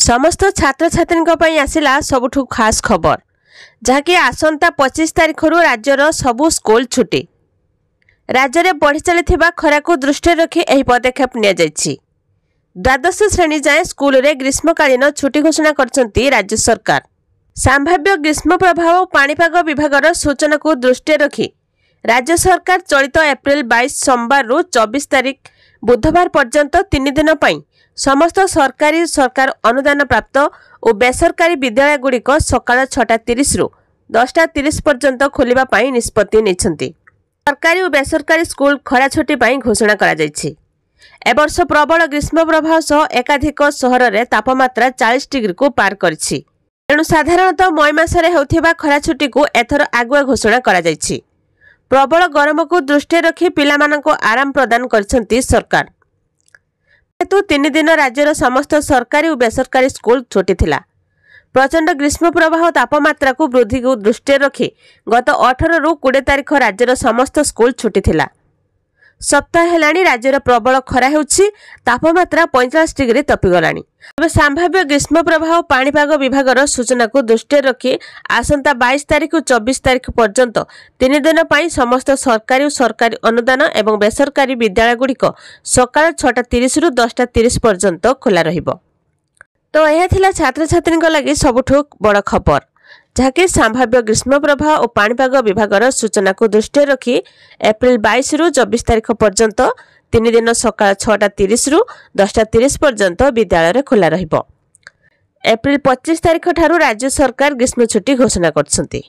समस्त छात्र छात्री आसला सबुठु खास खबर जहाँकि आसंता 25 तारिख राज्यर सबु स्कूल छुट्टी। राज्य में बढ़ी चली खरा को दृष्टि रखी यह पदक्षेप नि द्वादश श्रेणी जाए स्कूल रे ग्रीष्मकालीन छुट्टी घोषणा करछंती राज्य सरकार। संभाव्य ग्रीष्म प्रभाव पाणीपाग विभाग सूचना को दृष्टि रखी राज्य सरकार चलित एप्रिल 22 सोमवार 24 तारिख बुधवार पर्यंत 3 दिन पर समस्त सरकार अनुदान प्राप्त और बेसरकारी विद्यालय गुड़िक सकाळ 6:30 रु 10:30 पर्यंत खोलिबा निष्पत्ति नेछंती। सरकारी और बेसरकारी स्कूल खरा छुट्टी घोषणा करा जायछि। एवर्ष प्रबल ग्रीष्म प्रभाव सह एकाधिक सहर में तापमात्रा 40 डिग्री को पार करिछि। तेणु साधारणतः मई मासरे हेउथिबा खरा छुट्टी को एथर आगुआ घोषणा करा जायछि। प्रबल गरम को दृष्टि रखी पिलामानंको आराम प्रदान करछंती सरकार। हेतु 3 दिन राज्यर समस्त सरकारी और बेसरकारी स्कूल छुट्टी थिला। प्रचंड ग्रीष्म प्रवाह तापमात्रा को वृद्धि को दृष्टि रखी गत 18 रु 20 तारिख राज्यर समस्त स्कूल छुट्टी थिला। सप्ताह हेलाणी राज्यर प्रबल खरा हेउछि, तापमात्रा 45 डिग्री टपिगलाणी। तबे संभाव्य ग्रीष्म प्रभाव पाणीपाग विभाग सूचना को दृष्टि रखी आसंता 22 तारिख और 24 तारिख पर्यंत 3 दिन पर समस्त सरकारी और सरकारी अनुदान एवं बेसरकारी विद्यालय गुड़िक सकाळ 6:30 रु 10:30 पर्यंत खोला रहिबो। तो यह थिला छात्र छात्री लगी सबुठु बड़ खबर जहाँकि संभाव्य ग्रीष्म प्रभाव और पाणीपाग विभाग सूचना को दृष्टि रखी एप्रिल 22 रु 24 तारिख पर्यंत 3 दिन सकाळ 6:30 रु 10:30 पर्यंत विद्यालय खोला रहिबो। एप्रिल 25 तारिख ठारू राज्य सरकार ग्रीष्म छुट्टी घोषणा करछंती।